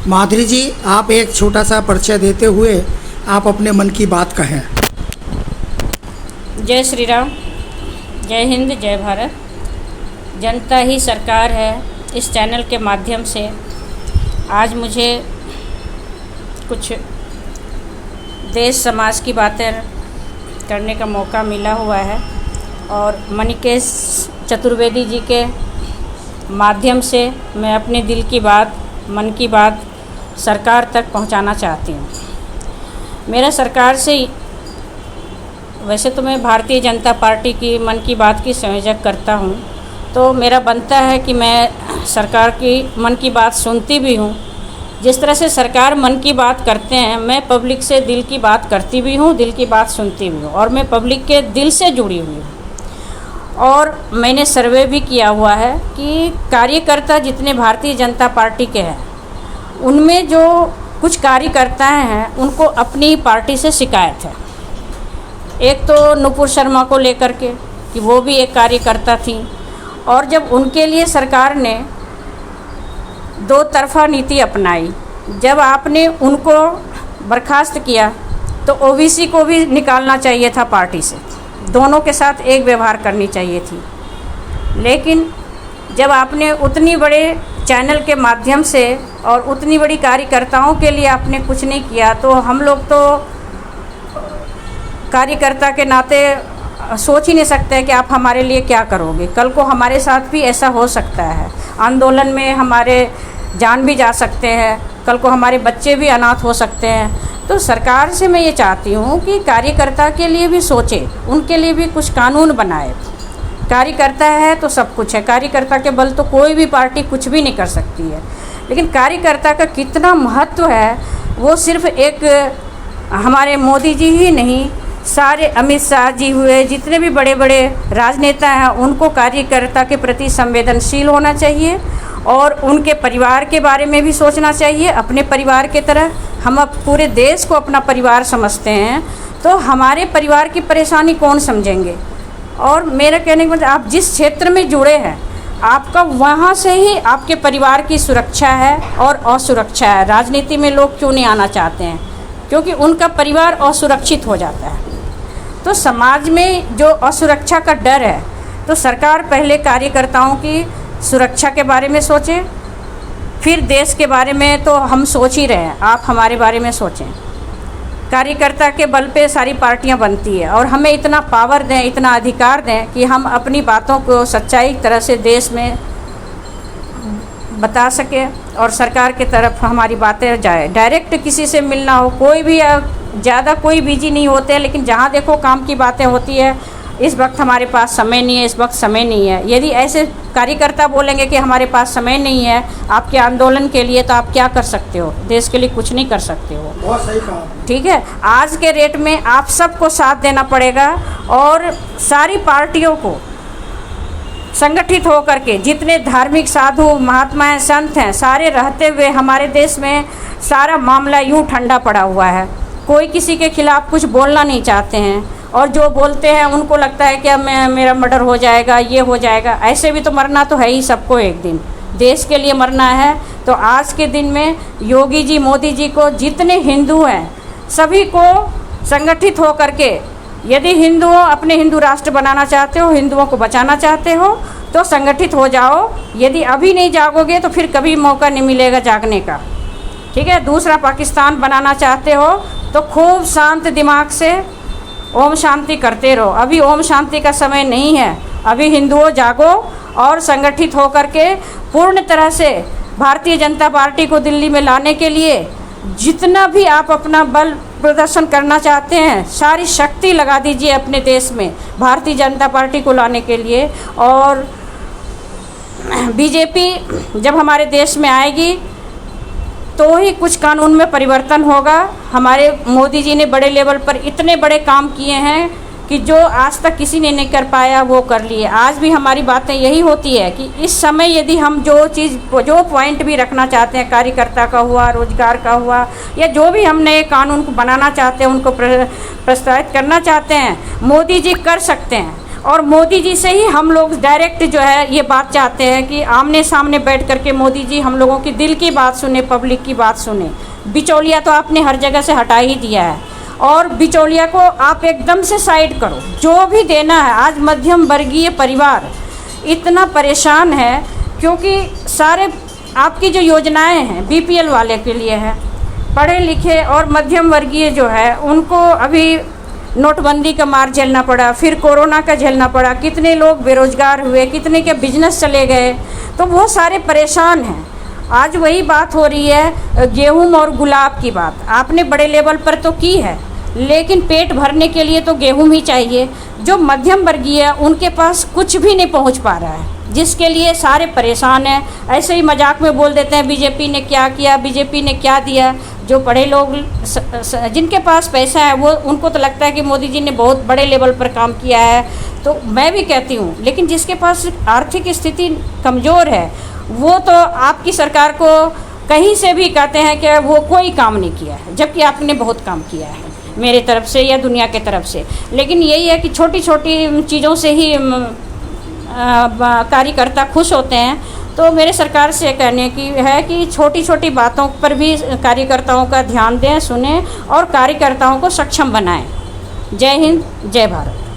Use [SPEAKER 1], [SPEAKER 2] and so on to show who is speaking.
[SPEAKER 1] माधुरी जी, आप एक छोटा सा परिचय देते हुए आप अपने मन की बात कहें।
[SPEAKER 2] जय श्री राम, जय हिंद, जय भारत। जनता ही सरकार है। इस चैनल के माध्यम से आज मुझे कुछ देश समाज की बातें करने का मौका मिला हुआ है और मणिकेश चतुर्वेदी जी के माध्यम से मैं अपने दिल की बात, मन की बात सरकार तक पहुंचाना चाहती हूं। मेरा सरकार से, वैसे तो मैं भारतीय जनता पार्टी की मन की बात की संयोजक करता हूं, तो मेरा बनता है कि मैं सरकार की मन की बात सुनती भी हूं। जिस तरह से सरकार मन की बात करते हैं, मैं पब्लिक से दिल की बात करती भी हूं, दिल की बात सुनती भी हूं और मैं पब्लिक के दिल से जुड़ी हुई हूं। और मैंने सर्वे भी किया हुआ है कि कार्यकर्ता जितने भारतीय जनता पार्टी के हैं, उनमें जो कुछ कार्यकर्ता हैं उनको अपनी पार्टी से शिकायत है। एक तो नुपुर शर्मा को लेकर के कि वो भी एक कार्यकर्ता थी, और जब उनके लिए सरकार ने दो तरफा नीति अपनाई, जब आपने उनको बर्खास्त किया तो ओबीसी को भी निकालना चाहिए था पार्टी से, दोनों के साथ एक व्यवहार करनी चाहिए थी। लेकिन जब आपने उतनी बड़े चैनल के माध्यम से और उतनी बड़ी कार्यकर्ताओं के लिए आपने कुछ नहीं किया, तो हम लोग तो कार्यकर्ता के नाते सोच ही नहीं सकते कि आप हमारे लिए क्या करोगे। कल को हमारे साथ भी ऐसा हो सकता है, आंदोलन में हमारे जान भी जा सकते हैं, कल को हमारे बच्चे भी अनाथ हो सकते हैं। तो सरकार से मैं ये चाहती हूँ कि कार्यकर्ता के लिए भी सोचे, उनके लिए भी कुछ कानून बनाए। कार्यकर्ता है तो सब कुछ है, कार्यकर्ता के बल तो कोई भी पार्टी कुछ भी नहीं कर सकती है। लेकिन कार्यकर्ता का कितना महत्व है वो सिर्फ एक हमारे मोदी जी ही नहीं, सारे अमित शाह जी हुए, जितने भी बड़े बड़े राजनेता हैं, उनको कार्यकर्ता के प्रति संवेदनशील होना चाहिए और उनके परिवार के बारे में भी सोचना चाहिए। अपने परिवार के तरह हम अब पूरे देश को अपना परिवार समझते हैं, तो हमारे परिवार की परेशानी कौन समझेंगे। और मेरा कहने का मतलब, आप जिस क्षेत्र में जुड़े हैं, आपका वहाँ से ही आपके परिवार की सुरक्षा है और असुरक्षा है। राजनीति में लोग क्यों नहीं आना चाहते हैं? क्योंकि उनका परिवार असुरक्षित हो जाता है। तो समाज में जो असुरक्षा का डर है, तो सरकार पहले कार्यकर्ताओं की सुरक्षा के बारे में सोचे, फिर देश के बारे में तो हम सोच ही रहे हैं, आप हमारे बारे में सोचें। कार्यकर्ता के बल पे सारी पार्टियां बनती है और हमें इतना पावर दें, इतना अधिकार दें कि हम अपनी बातों को सच्चाई तरह से देश में बता सके और सरकार के तरफ हमारी बातें जाए। डायरेक्ट किसी से मिलना हो, कोई भी ज़्यादा कोई बिजी नहीं होते हैं, लेकिन जहाँ देखो काम की बातें होती है। इस वक्त हमारे पास समय नहीं है, इस वक्त समय नहीं है। यदि ऐसे कार्यकर्ता बोलेंगे कि हमारे पास समय नहीं है आपके आंदोलन के लिए, तो आप क्या कर सकते हो? देश के लिए कुछ नहीं कर सकते हो।
[SPEAKER 1] बहुत सही कहा।
[SPEAKER 2] ठीक है, आज के रेट में आप सबको साथ देना पड़ेगा और सारी पार्टियों को संगठित होकर के, जितने धार्मिक साधु महात्मा हैं, संत हैं, सारे रहते हुए हमारे देश में सारा मामला यूं ठंडा पड़ा हुआ है। कोई किसी के खिलाफ कुछ बोलना नहीं चाहते हैं और जो बोलते हैं उनको लगता है कि अब मेरा मर्डर हो जाएगा, ये हो जाएगा। ऐसे भी तो मरना तो है ही सबको, एक दिन देश के लिए मरना है। तो आज के दिन में योगी जी, मोदी जी को, जितने हिंदू हैं सभी को संगठित हो करके, यदि हिंदुओं अपने हिंदू राष्ट्र बनाना चाहते हो, हिंदुओं को बचाना चाहते हो, तो संगठित हो जाओ। यदि अभी नहीं जागोगे तो फिर कभी मौका नहीं मिलेगा जागने का। ठीक है, दूसरा पाकिस्तान बनाना चाहते हो तो खूब शांत दिमाग से ओम शांति करते रहो। अभी ओम शांति का समय नहीं है। अभी हिंदुओं जागो और संगठित होकर के पूर्ण तरह से भारतीय जनता पार्टी को दिल्ली में लाने के लिए जितना भी आप अपना बल प्रदर्शन करना चाहते हैं, सारी शक्ति लगा दीजिए अपने देश में भारतीय जनता पार्टी को लाने के लिए। और बीजेपी जब हमारे देश में आएगी तो ही कुछ कानून में परिवर्तन होगा। हमारे मोदी जी ने बड़े लेवल पर इतने बड़े काम किए हैं कि जो आज तक किसी ने नहीं कर पाया वो कर लिए। आज भी हमारी बातें यही होती है कि इस समय यदि हम जो पॉइंट भी रखना चाहते हैं, कार्यकर्ता का हुआ, रोजगार का हुआ, या जो भी हम नए कानून को बनाना चाहते हैं, उनको प्रस्तावित करना चाहते हैं, मोदी जी कर सकते हैं। और मोदी जी से ही हम लोग डायरेक्ट जो है ये बात चाहते हैं कि आमने सामने बैठ करके मोदी जी हम लोगों की दिल की बात सुने, पब्लिक की बात सुने। बिचौलिया तो आपने हर जगह से हटा ही दिया है और बिचौलिया को आप एकदम से साइड करो। जो भी देना है, आज मध्यम वर्गीय परिवार इतना परेशान है क्योंकि सारे आपकी जो योजनाएं हैं बीपीएल वाले के लिए है, पढ़े लिखे और मध्यम वर्गीय जो है उनको अभी नोटबंदी का मार झेलना पड़ा, फिर कोरोना का झेलना पड़ा, कितने लोग बेरोजगार हुए, कितने के बिजनेस चले गए, तो वो सारे परेशान हैं। आज वही बात हो रही है गेहूं और गुलाब की बात आपने बड़े लेवल पर तो की है, लेकिन पेट भरने के लिए तो गेहूं ही चाहिए। जो मध्यम वर्गीय है उनके पास कुछ भी नहीं पहुंच पा रहा है, जिसके लिए सारे परेशान हैं। ऐसे ही मजाक में बोल देते हैं बीजेपी ने क्या किया, बीजेपी ने क्या दिया। जो पढ़े लोग जिनके पास पैसा है वो उनको तो लगता है कि मोदी जी ने बहुत बड़े लेवल पर काम किया है, तो मैं भी कहती हूँ, लेकिन जिसके पास आर्थिक स्थिति कमज़ोर है वो तो आपकी सरकार को कहीं से भी कहते हैं कि वो कोई काम नहीं किया है, जबकि आपने बहुत काम किया है मेरे तरफ से या दुनिया के तरफ से। लेकिन यही है कि छोटी छोटी चीज़ों से ही कार्यकर्ता खुश होते हैं। तो मेरे सरकार से कहने की है कि छोटी छोटी बातों पर भी कार्यकर्ताओं का ध्यान दें, सुनें और कार्यकर्ताओं को सक्षम बनाएं। जय हिंद, जय भारत।